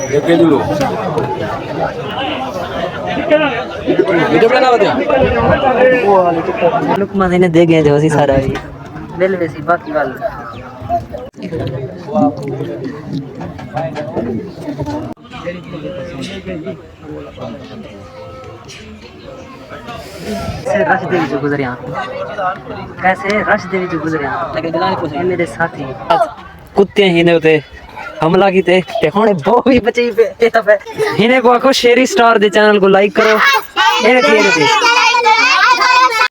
देखे दूलो वीडियो बना होते वो वाले तो लुकमा ने दे गए थे उसी सारा ही दिल वैसी बाकी वाल से रश देवी जो गुजरे यहाँ कैसे रश देवी जो गुजरे यहाँ ये मेरे साथी कुत्ते ही ने होते हमला की ते होने वो भी बचे पे तब इन्हें को आखो शेरी स्टार दे चैनल को लाइक करो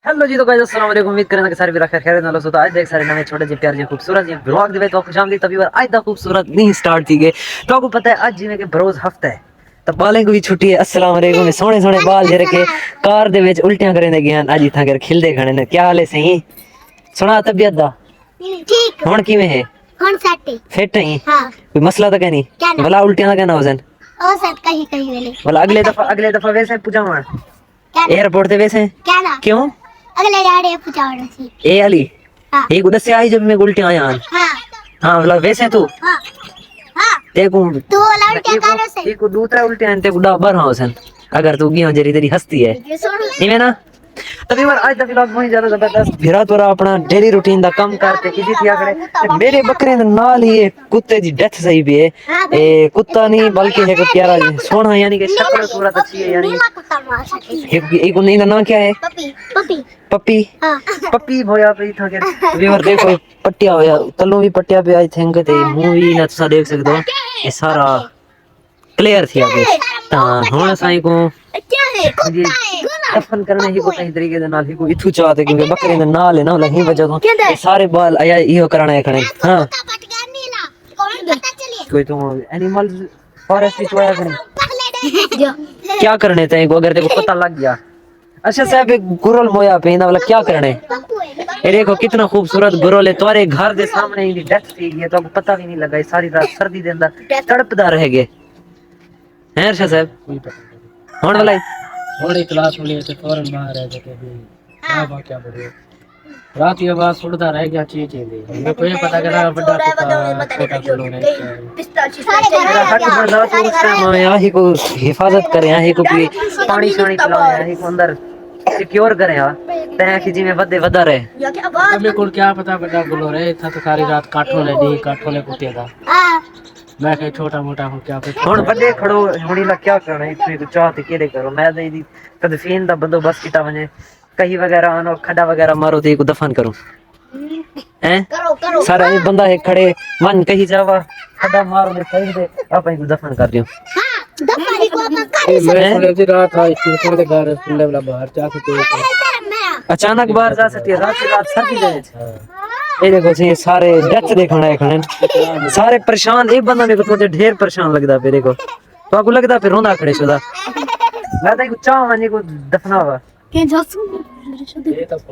हेलो जी तो गाइस अस्सलाम वालेकुम उम्मीद करना कि सारे भी खैर नालो सो आज देख सारे नवे छोटे जे प्यारे जे खूबसूरत जे ब्लॉग दे तो खुशामदी तभी बार आज दा खूबसूरत नहीं स्टार्ट थी गए तो आपको पता है आज जिਵੇਂ कि बरोज हफ्ता है तो बालें को भी छुट्टी है अस्सलाम वालेकुम सोने सोने बाल जे रखे कार दे विच उल्टियां करे गए आज इथा कर खिलदे खड़े ने क्या हाल है सही सुना तबीयत दा ठीक हुन किवें है कौन सेट फिट है हां कोई मसला तो नहीं क्या भला उल्टियां का कहना वजन ओ सेट कहीं कहीं वेले भला अगले दफा वैसे पूछावन क्या एयरपोर्ट ते वैसे क्या ना क्यों अगले डाड़े पूछावड़ सी ए अली हां एक उधर से आई जब मैं उल्टियां आया हां हां भला वैसे तू हां हां देखो तू वाला क्या करो से एक दूसरा उल्टियां ते गुडा बर हां हसन अगर तू गियो जरी तेरी हस्ती है ये सुन नहीं ना तभी बार आज दा व्लॉग बहुत ज्यादा जबरदस्त भिरा तोरा अपना डेली रूटीन दा कम करते किसी थिया करे मेरे बकरे दे नाल ही एक कुत्ते दी डेथ सही भी है ए कुत्ता नहीं बल्कि एक प्यारा सोना यानी कि शक्ल सूरत अच्छी है यानी कुत्ता मार सके एक उन्हीं का नाम क्या है पपी पपी पप्पी हां पप्पी होया पे था के तभी बार देखो पट्टिया होया तल्लो भी पट्टिया पे आई थिंक ते मूवी ना तुसा देख सकदो ये सारा क्लियर थी आगे हां हुन साई को क्या है कुत्ता है दफन करने ही को सही तरीके दे नाल ही को इथु चाहते क्योंकि बकरे दे नाल है ना लही वजह तो ये सारे बाल आया इहो कराना है खड़े हां पटका नीला कौन पता चलिए कोई तो एनिमल फॉरेस्ट विच वाया खड़े जो क्या करने थे को अगर तेको पता लग गया अच्छा साहब एक गुरल मोया पे ना वाला क्या करने ये देखो कितना खूबसूरत गुरल है तुम्हारे घर के सामने ही डेथ थी ये तो आपको पता भी नहीं लगा ये सारी रात सर्दी दे अंदर तड़पदा रह गए हैं अर्शद साहब होने वाला थोड़ी क्लास में लिए थे फौरन बाहर आ जाते भी क्या बढ़िया रात की आवाज सुनता रह गया चीज मेरे को ये पता करा बड़ा छोटा खिलौना मेरा हक बनदा तो उस टाइम यही को हिफाजत करे यही को भी पानी शानी पिलाओ यही को अंदर सिक्योर करे हां तय कि जी में वदे वदा रहे मेरे को क्या पता बड़ा गुलो रहे था तो सारी रात काठों ले दी काठों ले कुत्ते था मैं कहीं छोटा मोटा हूं क्या पता हुन वदे खड़ो हुनी ला क्या करना इतनी तो चाहते केड़े करो मैं दी तदफीन दा बंदोबस्त कीता वने कहीं वगैरह आनो खड्डा वगैरह मारो ते को दफन करो हैं करो सारा ये बंदा है खड़े मन कहीं जावा खड्डा मारो दे सही दे आप को दफन कर दियो हां दफा ही को अपन कर मैं सुने थी रात था स्कूल के घर सुनने वाला बाहर जा सकते अचानक बाहर जा सकती है रात सर्दी दे ये देखो जी सारे डेथ देखना है खड़े सारे परेशान एक बंदा मेरे को तो ढेर परेशान लगदा पे देखो तो आपको लगदा फिर रोंदा खड़े सुदा मैं तो चाह वने को दफनावा के जसू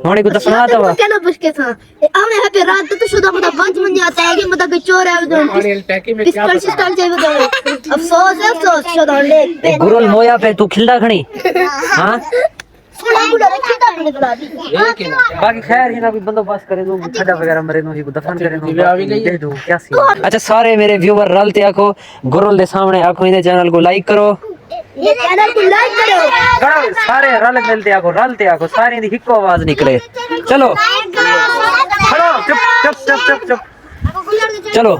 होने को दफना दवा क्या ना पुष्के था हमें यहाँ पे रात तो शुदा मतलब 5 बजे आता है कि मतलब चोर है उधर टैकी में क्या पिस्टल चाहिए उधर अफसोस शुदा ले गुरल मोया पे तू खिलदा खणी हां बुला रखी था मैंने बुला दी बाकी खैर ही ना कोई बंदोबस्त करे दो खड्डा वगैरह मरे दो ही को दफन करे दो दे दो क्या सीन अच्छा सारे मेरे व्यूअर रलते आखो गुरल दे सामने आखो इने चैनल को लाइक करो ये चैनल को लाइक करो सारे रलते आखो सारी दी हिको आवाज निकले चलो खड़ो चुप चलो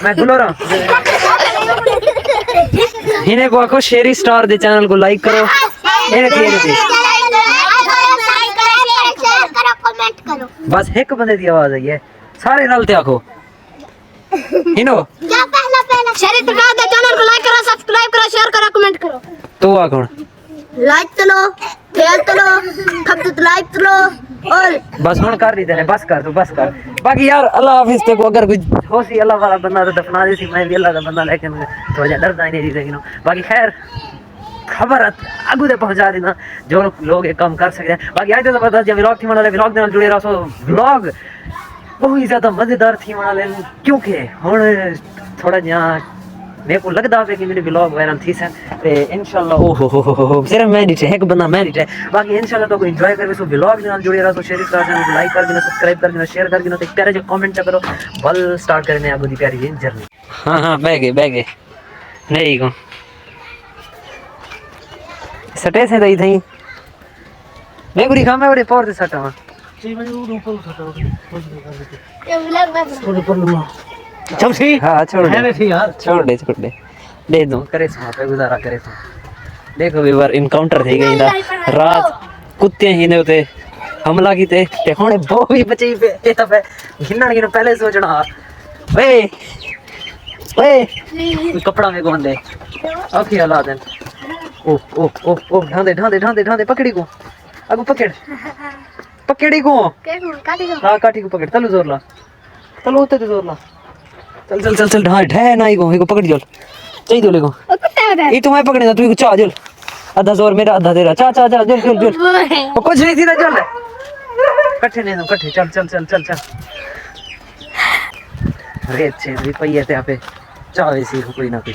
मैं गुलो रहा इन्हें को आखो शेरी स्टार दे चैनल को लाइक करो ये थी कमेंट करो बस एक बंदे दी आवाज आई है सारे रलते आखो इनो क्या पहला शेरी स्टार दे चैनल को लाइक करो सब्सक्राइब करो शेयर करो कमेंट करो तो आ कौन लाइक चलो फेल चलो खपत लाइक चलो और बस हुन कर ली तेने बस कर बाकी यार अल्लाह हाफिज ते को अगर कोई होसी अल्लाह वाला बंदा तो दफना दे सी मैं भी अल्लाह दा बंदा लेकिन थोड़ा जा डरदा नहीं जी लेकिन बाकी खैर खबर आगू दे पहुंचा देना जो लोग ये काम कर सकते हैं बाकी आज तो जबरदस्त जब व्लॉग थी वाला व्लॉग दे नाल जुड़े रहो व्लॉग बहुत ही ज्यादा मजेदार थी वाला क्योंकि हुन थोड़ा जा मेरे को लगदा है कि मेरे व्लॉग वायरल थी सन ते इंशाल्लाह ओहो सिर्फ मैं नहीं है एक बंदा मैं नहीं है बाकी इंशाल्लाह तो एंजॉय करके सो व्लॉग के नाल जुड़े रहो तो शेयर कर देना लाइक कर देना सब्सक्राइब कर देना शेयर कर देना ते प्यारे जो कमेंट करो बल स्टार्ट करने आगो दी प्यारी जर्नी। हां बह गए नहीं को सटे से दई थई मैं गुरी खा मैं बड़े पावर से सटा चमसी हाँ छोड़ दे दे दो करे सो पे गुजारा करे सो देखो भी बार इनकाउंटर थी गई रात कुत्ते ही ने उते हमला कीते ते हुणे बो भी बची पे ए तब घिन्नण की पहले सोचना ओए कपड़ा में कौन दे ओके हला दे ओ ढांदे पकड़ी को अगो पकड़ी को हां काटी को पकड़ चलो जोर ला चलो होते तो जोर ला चल ढाई ढे ना को इको पकड़ चल चाहिए तो को ये तो मैं पकड़ेगा तू चा चल आधा जोर मेरा आधा तेरा चा चल कुछ नहीं सीधा चल कट्ठे नहीं कट्ठे चल रेत से भी पहिए ते आपे चावे सी कोई ना कोई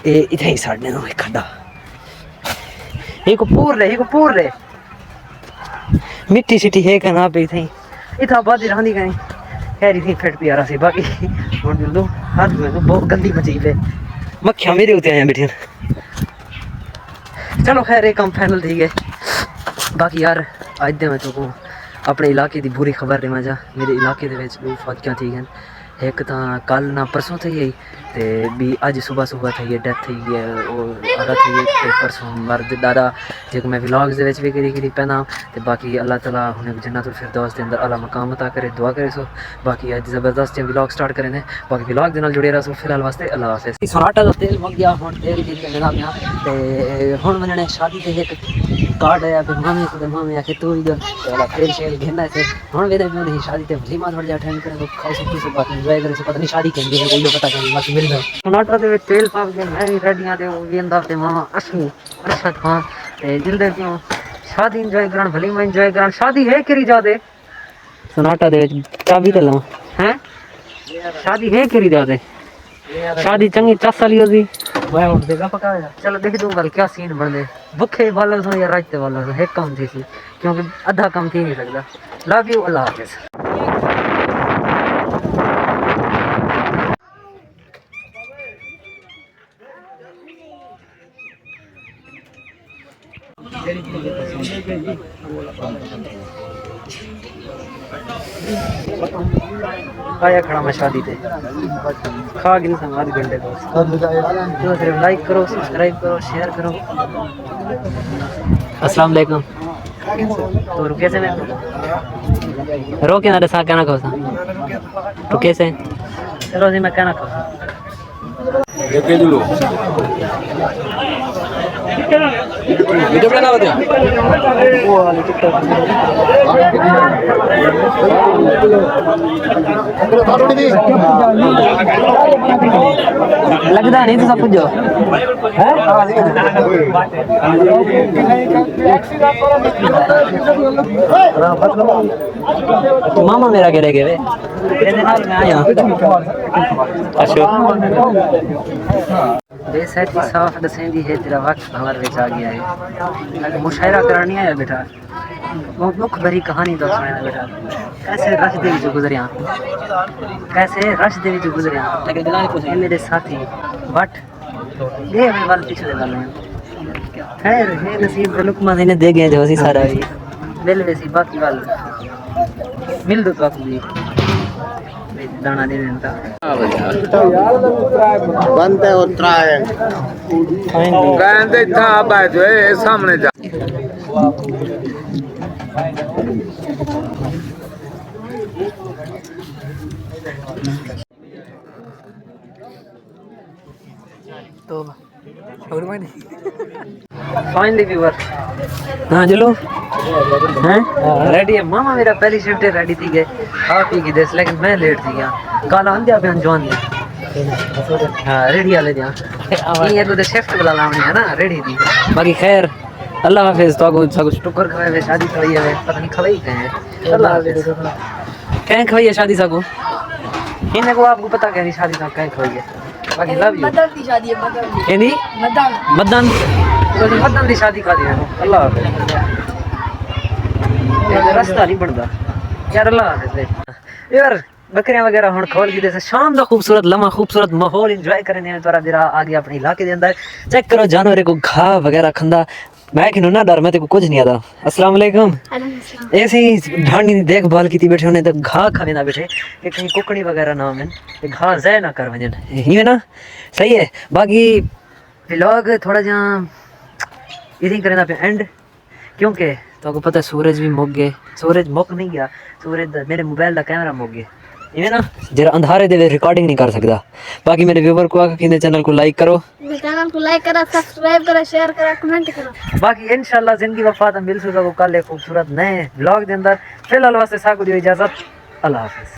ए इथे ही साड़ने नो एक खड्डा एक पूर ले मिट्टी सिटी है कना पे इथे इथा बादी रहंदी कहीं खैर इथे फेट प्यारा सी बाकी हुन दिलो हाथ में तो बहुत गंदी मची पे मक्खियां मेरे उते आया बैठी चलो खैर एक काम फाइनल थी गए बाकी यार आज दे मैं तो अपने इलाके दी बुरी खबर दे मजा मेरे इलाके दे विच दो फौजियां थी गन एक तो कल ना परसों थी गई ते भी अज सुबह थी डेथ थी गई और आधा थी गई परसों मर्द दादा जो मैं व्लॉग्स दे विच भी करी पैना ते बाकी अल्लाह ताला हुने जन्नतुल फिरदौस दे अंदर अला मकाम अता करे दुआ करे सो बाकी आज जबरदस्त व्लॉग स्टार्ट करे ने बाकी व्लॉग दे नाल जुड़े रहो फिलहाल वास्ते अल्लाह हाफिज़। सराटा दा तेल मुक गया हुन तेल दी लेना मैं ते हुन मनने शादी ते एक कार्ड आया पे मामे आके तू इधर वाला तेल शेल घेना से हुन वेदे में शादी ते वलीमा थोड़ा जा अटेंड करे तो खाओ सब बात एंजॉय करे से पता नहीं शादी केंदी है कोई पता नहीं बाकी मिल जाए टमाटर दे तेल पाक दे मेरी रेडियां दे गेंदा ते मामा असली अरशद खान ते जिंदे क्यों शादी एंजॉय करन वलीमा एंजॉय करन शादी है करी जा दे सनाटा दे चाबी ते ला हैं शादी है करी जा दे शादी चंगी चस वाली होगी मैं उठ देगा पकाया चलो देख दूं कल क्या सीन बन दे भूखे वाला सो या राजते वाला सो एक काम थी क्योंकि आधा काम थी नहीं सकता लव यू अल्लाह हाफिज़। आया खड़ा मैं शादी पे खा गिन सम आधे घंटे तो सिर्फ लाइक करो सब्सक्राइब करो शेयर करो। अस्सलाम वालेकुम तो रुके से मैं रोके ना सा कहना कहो सा रुके से चलो जी मैं कहना कहो ये जुलो वीडियो बना बता वो वाले टिकटॉक लगता नहीं तो सब कुछ जो मामा मेरा कह रहे वे आया बेसैती साफ दसेंदी है तेरा वक्त हमारे विच आ गया है मुशायरा करानी है बेटा बहुत दुख भरी कहानी तो सुना बेटा कैसे रश दे विच गुजरिया ये मेरे साथी बट ये मेरे वाल पिछले वाले खैर ये नसीब लुकमा ने दे गए जो सी सारा भी मिल वैसी बाकी वाल मिल दो तो भी दाना दे देता बनते उतरा है कहते था बैठ ए सामने जा तो और मैं फाइनली व्यूअर हाँ चलो हैं रेडी है मामा मेरा पहली शिफ्ट रेडी थी गए खा पी के देश लेकिन मैं लेट थी गया काला अंधिया पे जवान हाँ रेडी वाले ये तो शिफ्ट बुला लाने है ना रेडी थी बाकी खैर अल्लाह हाफिज़ तो कुछ सब टुकर खवाए शादी खवाई है पता नहीं खवाई कहीं अल्लाह हाफिज़ कहीं खवाई है शादी साको इन्हें को आपको पता क्या नहीं शादी साको कहीं खवाई है बाकी लव यू मदन की शादी है मदन कहनी मदन मदन तो मदन की शादी कर दिया अल्लाह हाफिज ये रास्ता नहीं बनता यार अल्लाह हाफिज यार बकरियां वगैरह हुन खोल के जैसे शाम दा खूबसूरत लम्हा खूबसूरत माहौल एंजॉय करने तोरा बिरा आ गया अपने इलाके दे अंदर चेक करो जानवर को घाह वगैरह खंदा मैं कि ना डर मैं तेको कुछ नहीं आता अस्सलाम वालेकुम ऐसे ही ढांडी की देखभाल की बैठे होने तो घाह खावे ना बैठे कि कहीं कुकड़ी वगैरह ना आवे घाह ज़ाय ना कर वजन ये ना सही है बाकी व्लॉग थोड़ा जहाँ इधर करना पे एंड क्योंकि तो आपको पता है सूरज भी मुक गए सूरज मुक नहीं गया सूरज मेरे मोबाइल का कैमरा मुक गया इवें ना जरा अंधारे दे रिकॉर्डिंग नहीं कर सकता बाकी मेरे व्यूवर को आके किने चैनल को लाइक करो चैनल को लाइक करा सब्सक्राइब करा शेयर करा कमेंट करा बाकी इंशाल्लाह जिंदगी वफात मिल सुगा को कल एक खूबसूरत नए व्लॉग के अंदर फिलहाल वास्ते साकू दी इजाजत अल्लाह हाफिज।